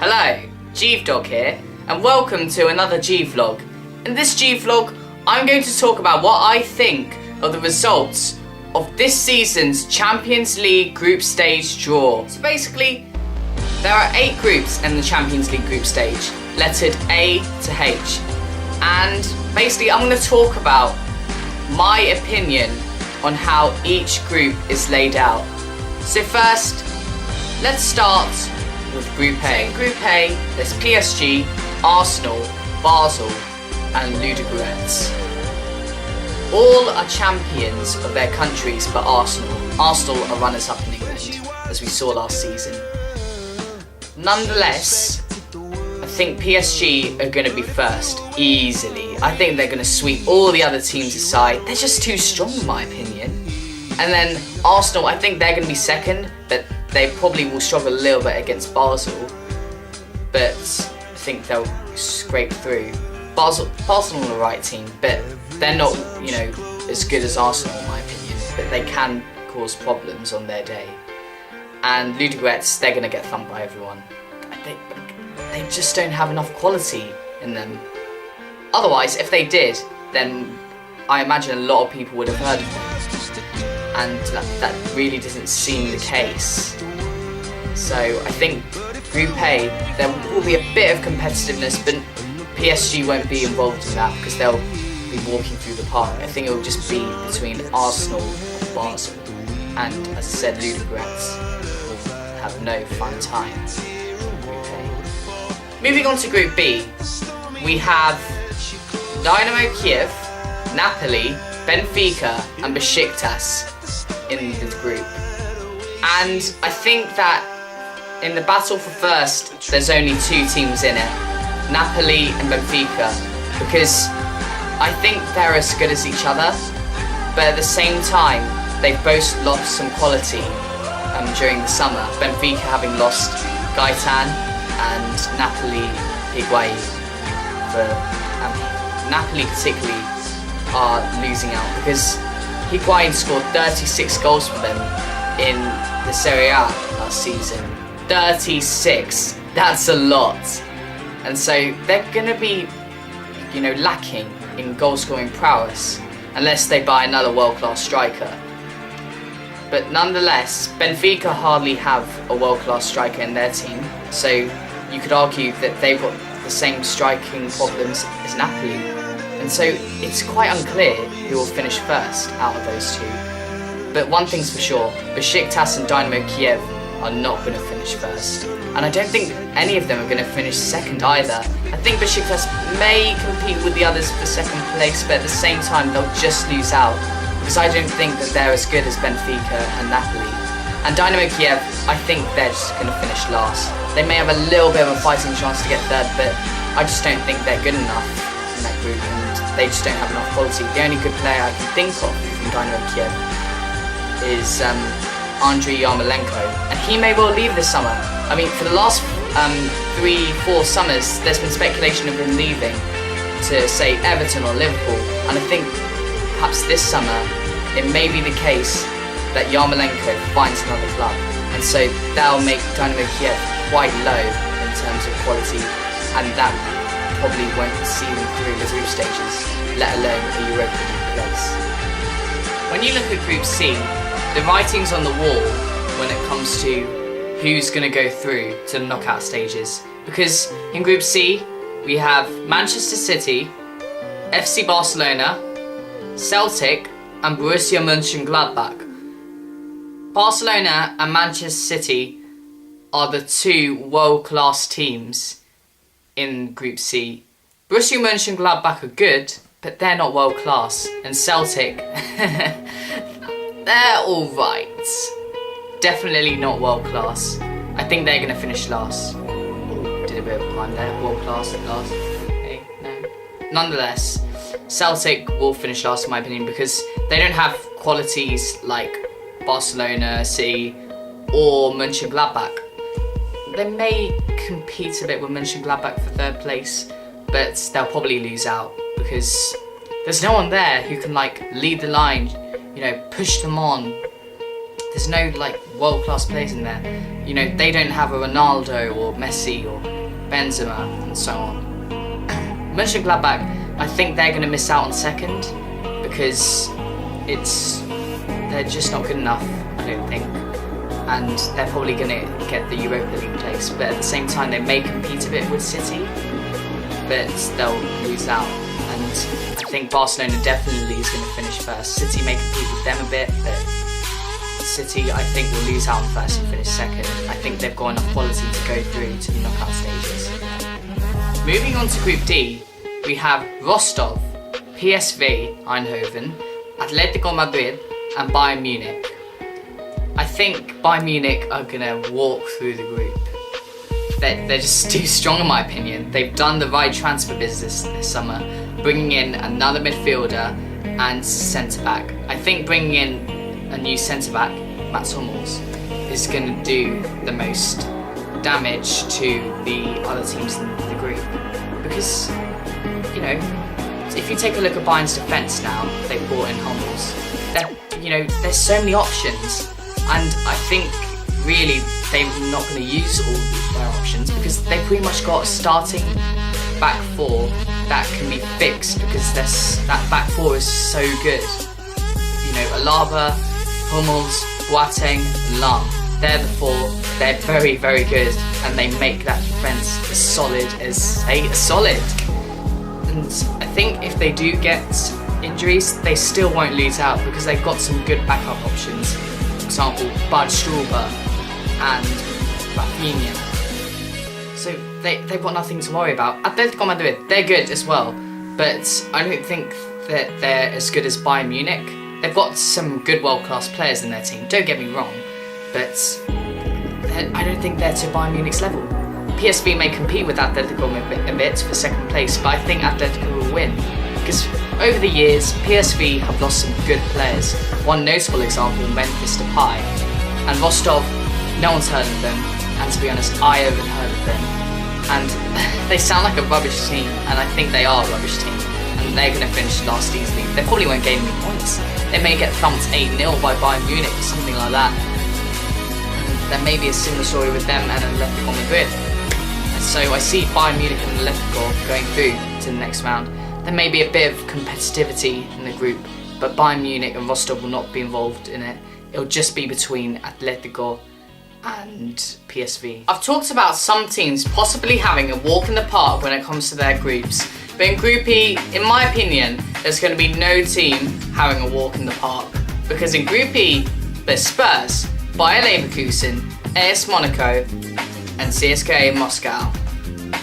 Hello, Jeevdogg here, and welcome to another Jeevlog. In this Jeevlog, I'm going to talk about what I think of the results of this season's Champions League group stage draw. So basically, there are 8 groups in the Champions League group stage, lettered A to H. And basically, I'm going to talk about my opinion on how each group is laid out. So first, let's start with Group A. So in Group A, there's PSG, Arsenal, Basel, and Ludogorets. All are champions of their countries but Arsenal. Arsenal are runners-up in England, as we saw last season. Nonetheless, I think PSG are going to be first, easily. I think they're going to sweep all the other teams aside. They're just too strong in my opinion. And then Arsenal, I think they're going to be second, but they probably will struggle a little bit against Basel. But I think they'll scrape through. Barcelona are the right team, but they're not, as good as Arsenal in my opinion. But they can cause problems on their day. And Ludogorets, they're going to get thumped by everyone. They just don't have enough quality in them. Otherwise, if they did, then I imagine a lot of people would have heard of them. And that really doesn't seem the case. So I think Group A, there will be a bit of competitiveness, but PSG won't be involved in that because they'll be walking through the park. I think it will just be between Arsenal and Basel. And as I said, Ludogorets will have no fun time in Group A. Moving on to Group B, we have Dynamo Kiev, Napoli, Benfica and Besiktas in the group. And I think that in the battle for first, there's only 2 teams in it, Napoli and Benfica, because I think they're as good as each other, but at the same time, they've both lost some quality during the summer. Benfica having lost Gaetan and Napoli Higuain. Napoli particularly are losing out because Higuain scored 36 goals for them in the Serie A last season. 36, that's a lot. And so they're going to be, lacking in goal-scoring prowess unless they buy another world-class striker. But nonetheless, Benfica hardly have a world-class striker in their team, so you could argue that they've got the same striking problems as Napoli. And so it's quite unclear who will finish first out of those 2. But one thing's for sure, Besiktas and Dynamo Kiev are not going to finish first. And I don't think any of them are going to finish second either. I think Besiktas may compete with the others for second place, but at the same time they'll just lose out. Because I don't think that they're as good as Benfica and Napoli. And Dynamo Kiev, I think they're just going to finish last. They may have a little bit of a fighting chance to get third, but I just don't think they're good enough in that group. They just don't have enough quality. The only good player I can think of from Dynamo Kiev is Andriy Yarmolenko, and he may well leave this summer. I mean, for the last 3-4 summers, there's been speculation of him leaving to, say, Everton or Liverpool, and I think perhaps this summer it may be the case that Yarmolenko finds another club, and so that'll make Dynamo Kiev quite low in terms of quality, and that probably won't see them through the group stages, let alone a Europa League place. When you look at Group C, the writing's on the wall when it comes to who's going to go through to the knockout stages. Because in Group C, we have Manchester City, FC Barcelona, Celtic and Borussia Mönchengladbach. Barcelona and Manchester City are the 2 world-class teams in Group C. Borussia Mönchengladbach are good, but they're not world class. And Celtic, they're alright. Definitely not world class. I think they're going to finish last. Did a bit of a climb there. World class at last. Hey, no. Nonetheless, Celtic will finish last in my opinion because they don't have qualities like Barcelona, City or Mönchengladbach. They may compete a bit with Mönchengladbach for 3rd place, but they'll probably lose out because there's no one there who can lead the line, push them on. there's no like world-class players in there. You know, they don't have a Ronaldo or Messi or Benzema and so on. Mönchengladbach, I think they're going to miss out on second because they're just not good enough, I don't think. And they're probably going to get the Europa League place, but at the same time they may compete a bit with City, but they'll lose out. And I think Barcelona definitely is going to finish first. City may compete with them a bit, but City I think will lose out on first and finish second. I think they've got enough quality to go through to the knockout stages. Moving on to Group D, we have Rostov, PSV Eindhoven, Atletico Madrid and Bayern Munich. I think Bayern Munich are going to walk through the group. They're just too strong in my opinion. They've done the right transfer business this summer, bringing in another midfielder and centre-back. I think bringing in a new centre-back, Mats Hummels, is going to do the most damage to the other teams in the group. Because, you know, if you take a look at Bayern's defence now, they've brought in Hummels. There's so many options. And I think really they're not going to use all their options because they've pretty much got a starting back four that can be fixed because that back four is so good. You know, Alaba, Hummels, Boateng, Lam. They're the four. They're very, very good and they make that defence as solid as solid. And I think if they do get injuries, they still won't lose out because they've got some good backup options. For example, Bud Struber and Rafinha. So they've got nothing to worry about. Atletico Madrid, they're good as well, but I don't think that they're as good as Bayern Munich. They've got some good world-class players in their team, don't get me wrong, but I don't think they're to Bayern Munich's level. PSV may compete with Atletico a bit for second place, but I think Atletico will win. Because over the years, PSV have lost some good players. One notable example, Memphis Depay. And Rostov, no one's heard of them. And to be honest, I haven't heard of them. And they sound like a rubbish team, and I think they are a rubbish team. And they're going to finish last easily. They probably won't gain any points. They may get thumped 8-0 by Bayern Munich or something like that. And there may be a similar story with them and Atletico Madrid. And so I see Bayern Munich and Atletico going through to the next round. There may be a bit of competitivity in the group, but Bayern Munich and Rostov will not be involved in it. It'll just be between Atletico and PSV. I've talked about some teams possibly having a walk in the park when it comes to their groups, but in Group E, in my opinion, there's going to be no team having a walk in the park. Because in Group E, there's Spurs, Bayer Leverkusen, AS Monaco, and CSKA Moscow.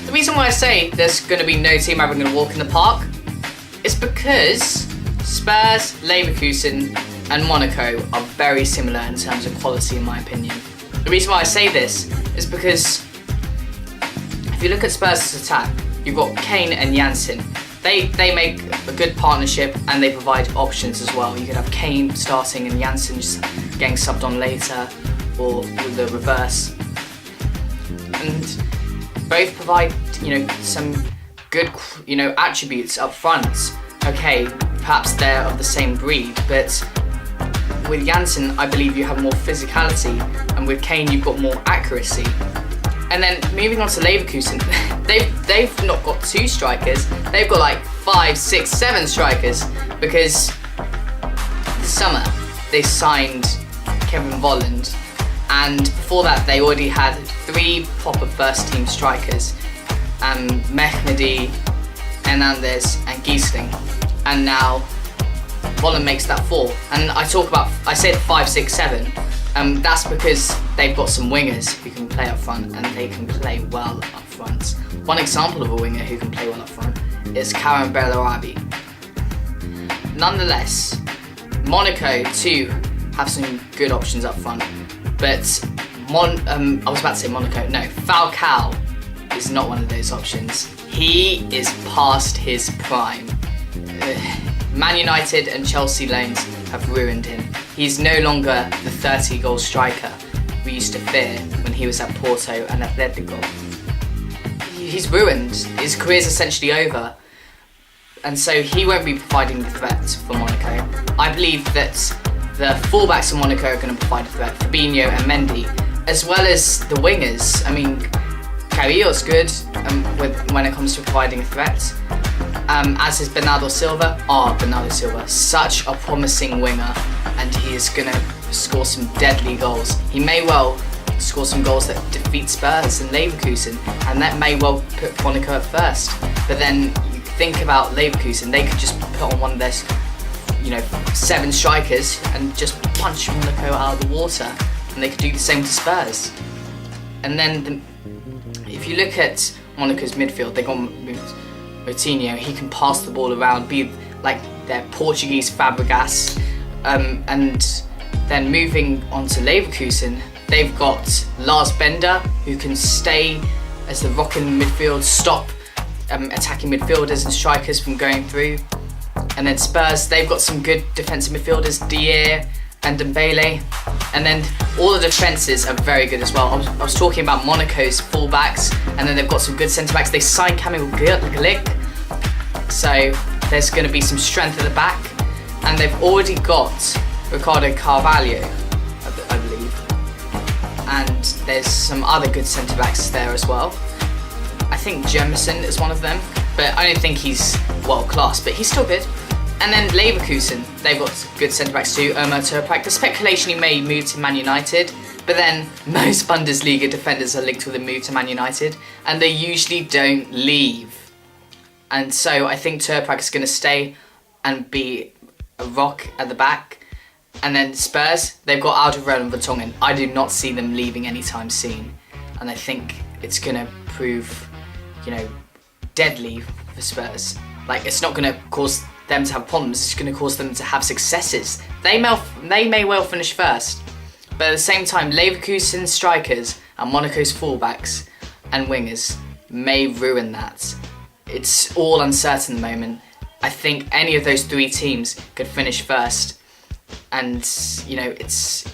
The reason why I say there's going to be no team having a walk in the park is because Spurs, Leverkusen and Monaco are very similar in terms of quality in my opinion. The reason why I say this is because if you look at Spurs' attack, you've got Kane and Janssen. They make a good partnership and they provide options as well. You could have Kane starting and Janssen just getting subbed on later or the reverse. And both provide, some good, attributes up front. Okay, perhaps they're of the same breed, but with Janssen, I believe you have more physicality, and with Kane, you've got more accuracy. And then moving on to Leverkusen, they've not got 2 strikers, they've got like 5, 6, 7 strikers, because this summer they signed Kevin Volland, and before that they already had 3 proper first team strikers, Mehmedi, Hernandez and Giesling, and now Volland makes that 4. And I said 5, 6, 7, that's because they've got some wingers who can play up front and they can play well up front. One example of a winger who can play well up front is Karim Bellarabi. Nonetheless, Monaco too have some good options up front, but Falcao is not one of those options. He is past his prime. Man United and Chelsea loans have ruined him. He's no longer the 30-goal striker we used to fear when he was at Porto and Atletico. He's ruined. His career's essentially over. And so he won't be providing the threat for Monaco. I believe that the fullbacks of Monaco are going to provide a threat, Fabinho and Mendy, as well as the wingers. I mean, Carrillo's good when it comes to providing a threat, as is Bernardo Silva. Bernardo Silva, such a promising winger, and he is going to score some deadly goals. He may well score some goals that defeat Spurs and Leverkusen, and that may well put Monaco at first. But then you think about Leverkusen, they could just put on one of their 7 strikers and just punch Monaco out of the water, and they could do the same to Spurs. And then if you look at Monaco's midfield, they got Moutinho. He can pass the ball around, be like their Portuguese Fabregas. And then moving on to Leverkusen, they've got Lars Bender, who can stay as the rock in midfield, stop attacking midfielders and strikers from going through. And then Spurs, they've got some good defensive midfielders, Dier and Dembele. And then all the defences are very good as well. I was talking about Monaco's fullbacks, and then they've got some good centre-backs. They signed Kamil Glik, so there's going to be some strength at the back. And they've already got Ricardo Carvalho, I believe. And there's some other good centre-backs there as well. I think Jemison is one of them, but I don't think he's world-class, but he's still good. And then Leverkusen, they've got good centre-backs too, Ömer Toprak. The speculation he may move to Man United, but then most Bundesliga defenders are linked with a move to Man United, and they usually don't leave. And so I think Toprak is going to stay and be a rock at the back. And then Spurs, they've got Alderweireld and Vertonghen. I do not see them leaving anytime soon, and I think it's going to prove, deadly for Spurs. Like, it's not going to cause them to have problems, it's going to cause them to have successes. They may well finish first, but at the same time, Leverkusen strikers and Monaco's fullbacks and wingers may ruin that. It's all uncertain at the moment. I think any of those 3 teams could finish first, and it's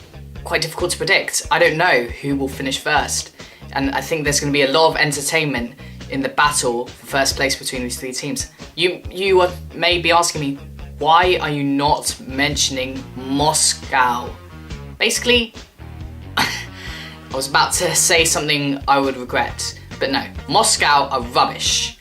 quite difficult to predict. I don't know who will finish first, and I think there's going to be a lot of entertainment in the battle for first place between these 3 teams. You may be asking me, why are you not mentioning Moscow? Basically, I was about to say something I would regret, but no, Moscow are rubbish.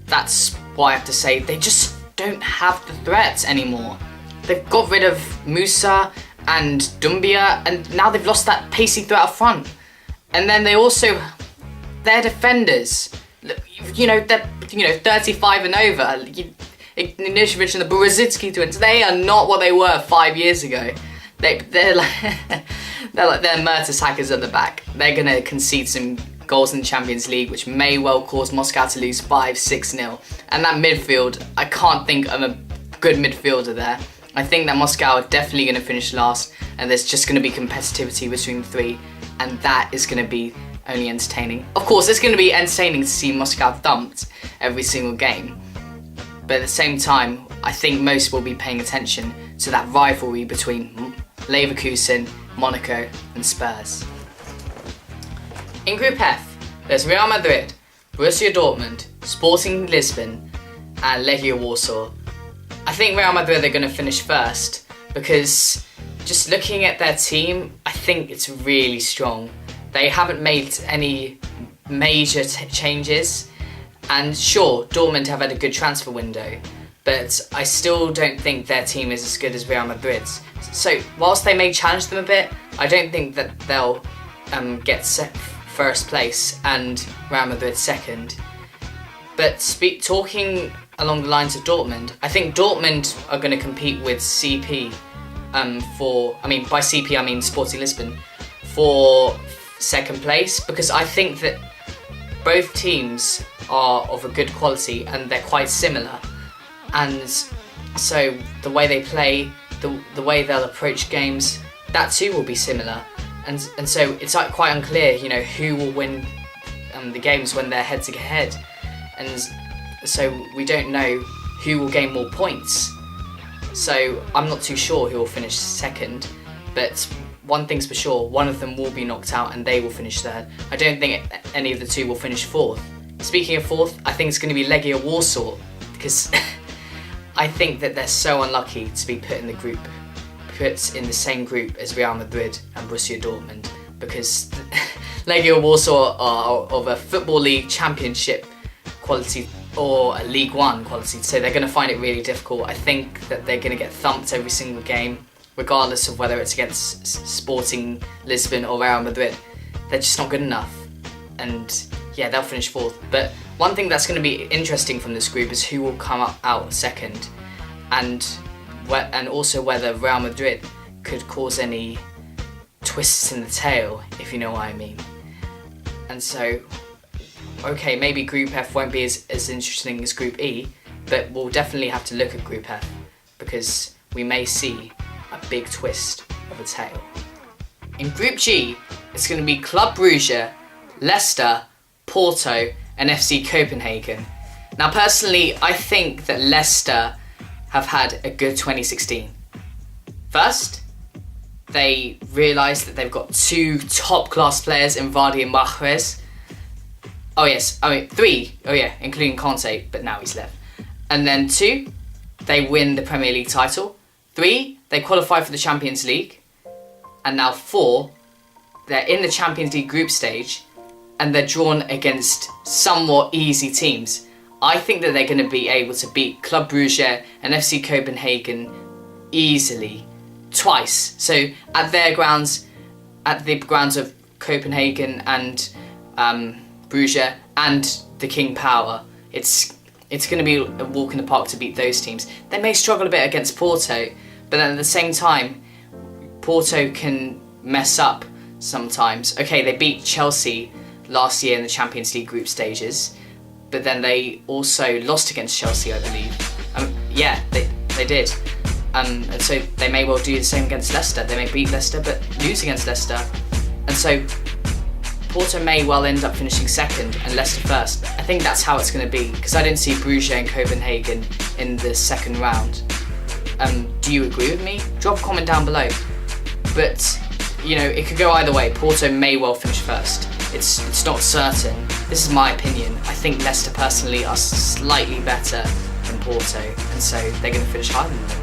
That's what I have to say. They just don't have the threats anymore. They've got rid of Musa and Dumbia, and now they've lost that pacey threat up front. And then they also, their defenders, they're 35 and over. Ignishevich and the Borozitsky twins, they are not what they were 5 years ago. They're like Mertesackers at the back. They're gonna concede some goals in the Champions League, which may well cause Moscow to lose 5-6-0. And that midfield, I can't think of a good midfielder there. I think that Moscow are definitely going to finish last, and there's just going to be competitivity between the 3, and that is going to be only entertaining. Of course, it's going to be entertaining to see Moscow thumped every single game, but at the same time, I think most will be paying attention to that rivalry between Leverkusen, Monaco and Spurs. In Group F, there's Real Madrid, Borussia Dortmund, Sporting Lisbon and Legia Warsaw. I think Real Madrid are going to finish first because just looking at their team, I think it's really strong. They haven't made any major changes, and sure, Dortmund have had a good transfer window, but I still don't think their team is as good as Real Madrid's. So whilst they may challenge them a bit, I don't think that they'll get first place and Real Madrid second. But talking along the lines of Dortmund, I think Dortmund are going to compete with CP by CP I mean Sporting Lisbon, for second place, because I think that both teams are of a good quality and they're quite similar, and so the way they play, the way they'll approach games, that too will be similar, and so it's quite unclear, who will win the games when they're head to head, and so we don't know who will gain more points. So I'm not too sure who will finish second, but one thing's for sure, one of them will be knocked out and they will finish third. I don't think any of the two will finish fourth. Speaking of fourth, I think it's going to be Legia Warsaw, because I think that they're so unlucky to be put in the group put in the same group as Real Madrid and Borussia Dortmund, because Legia Warsaw are of a Football League Championship quality or a League One quality, so they're going to find it really difficult. I think that they're going to get thumped every single game, regardless of whether it's against Sporting Lisbon or Real Madrid. They're just not good enough, and yeah, they'll finish fourth. But one thing that's going to be interesting from this group is who will come out second, and also whether Real Madrid could cause any twists in the tail, if you know what I mean. And so, okay, maybe Group F won't be as interesting as Group E, but we'll definitely have to look at Group F, because we may see a big twist of a tail. In Group G, it's going to be Club Brugge, Leicester, Porto and FC Copenhagen. Now personally, I think that Leicester have had a good 2016. First, they realised that they've got 2 top-class players in Vardy and Mahrez. Three, including Conte, but now he's left. And then 2, they win the Premier League title. 3, they qualify for the Champions League. And now 4, they're in the Champions League group stage and they're drawn against somewhat easy teams. I think that they're going to be able to beat Club Brugge and FC Copenhagen easily, twice. So at their grounds, at the grounds of Copenhagen and Brugge and the King Power, it's going to be a walk in the park to beat those teams. They may struggle a bit against Porto, but then at the same time, Porto can mess up sometimes. Okay, they beat Chelsea last year in the Champions League group stages, but then they also lost against Chelsea, I believe. They did. And so they may well do the same against Leicester. They may beat Leicester but lose against Leicester. And so Porto may well end up finishing second and Leicester first. I think that's how it's going to be, because I didn't see Brugge and Copenhagen in the second round. Do you agree with me? Drop a comment down below. But, you know, it could go either way. Porto may well finish first. It's not certain. This is my opinion. I think Leicester personally are slightly better than Porto, and so they're going to finish higher than them.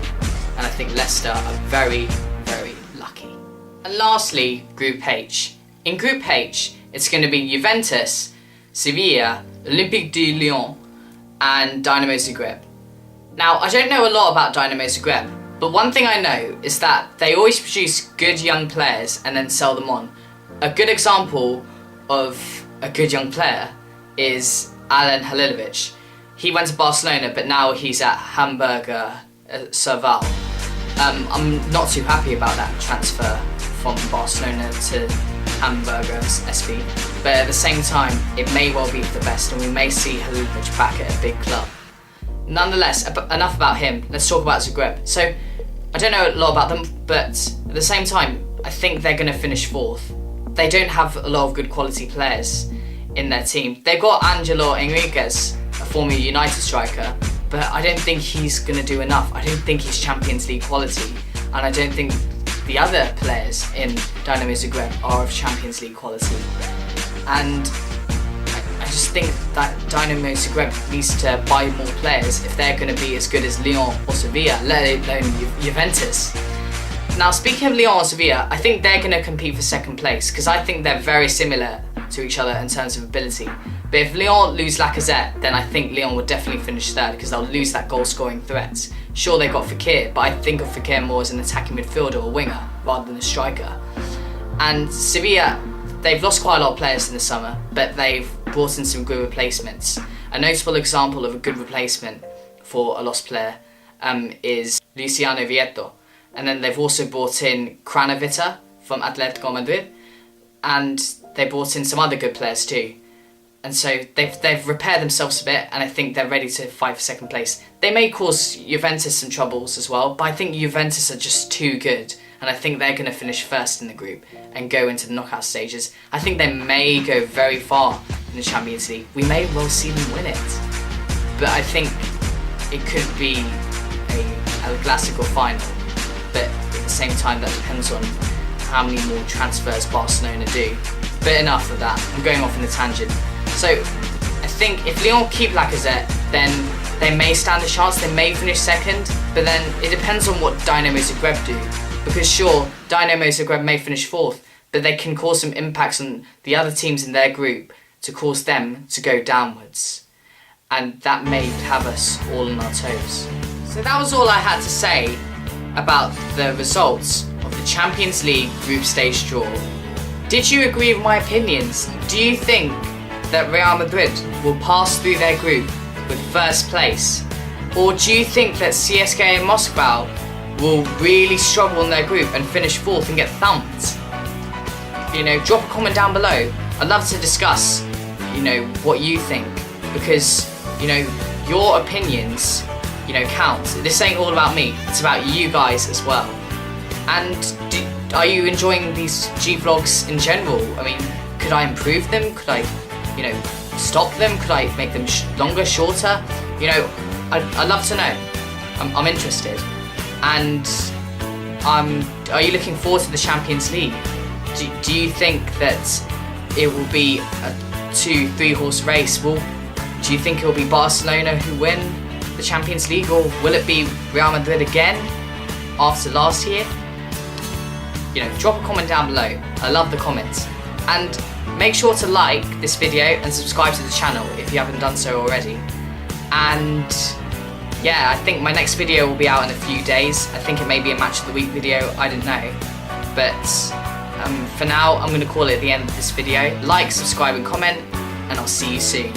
And I think Leicester are very, very lucky. And lastly, Group H. In Group H, it's going to be Juventus, Sevilla, Olympique de Lyon, and Dynamo Zagreb. Now, I don't know a lot about Dynamo Zagreb, but one thing I know is that they always produce good young players and then sell them on. A good example of a good young player is Alen Halilovic. He went to Barcelona, but now he's at Hamburger Serval. I'm not too happy about that transfer from Barcelona to Hamburger SV, but at the same time, it may well be for the best, and we may see Halilovic back at a big club. Nonetheless, enough about him. Let's talk about Zagreb. So, I don't know a lot about them, but at the same time, I think they're going to finish fourth. They don't have a lot of good quality players in their team. They've got Angelo Enriquez, a former United striker, but I don't think he's going to do enough. I don't think he's Champions League quality, and I don't think the other players in Dynamo Zagreb are of Champions League quality. And I just think that Dynamo Zagreb needs to buy more players if they're going to be as good as Lyon or Sevilla, let alone Juventus. Now, speaking of Lyon or Sevilla, I think they're going to compete for second place, because I think they're very similar to each other in terms of ability. But if Lyon lose Lacazette, then I think Lyon will definitely finish third, because they'll lose that goal-scoring threat. Sure, they've got Fekir, but I think of Fekir more as an attacking midfielder or winger rather than a striker. And Sevilla, they've lost quite a lot of players in the summer, but they've brought in some good replacements. A notable example of a good replacement for a lost player is Luciano Vietto. And then they've also brought in Kranovita from Atletico Madrid, and they brought in some other good players too. And so they've repaired themselves a bit, and I think they're ready to fight for second place. They may cause Juventus some troubles as well, but I think Juventus are just too good, and I think they're going to finish first in the group and go into the knockout stages. I think they may go very far in the Champions League. We may well see them win it, but I think it could be a Clásico final. But at the same time, that depends on how many more transfers Barcelona do. But enough of that, I'm going off in a tangent. So I think if Lyon keep Lacazette, then they may stand a chance, they may finish second, but then it depends on what Dynamo Zagreb do. Because sure, Dynamo Zagreb may finish fourth, but they can cause some impacts on the other teams in their group to cause them to go downwards. And that may have us all on our toes. So that was all I had to say about the results of the Champions League group stage draw. Did you agree with my opinions? Do you think that Real Madrid will pass through their group with first place? Or do you think that CSKA and Moscow will really struggle in their group and finish fourth and get thumped? You know, drop a comment down below. I'd love to discuss, you know, what you think, because, you know, your opinions, you know, count. This ain't all about me, it's about you guys as well. And are you enjoying these G-vlogs in general? I mean, could I improve them? Could I, you know, stop them? Could I make them longer, shorter? You know, I'd love to know. I'm interested. And are you looking forward to the Champions League? Do you think that it will be a 2-3 horse race? Do you think it will be Barcelona who win the Champions League, or will it be Real Madrid again after last year? You know, drop a comment down below. I love the comments. And make sure to like this video and subscribe to the channel if you haven't done so already. And yeah, I think my next video will be out in a few days. I think it may be a match of the week video, I don't know. But for now, I'm going to call it the end of this video. Like, subscribe and comment, and I'll see you soon.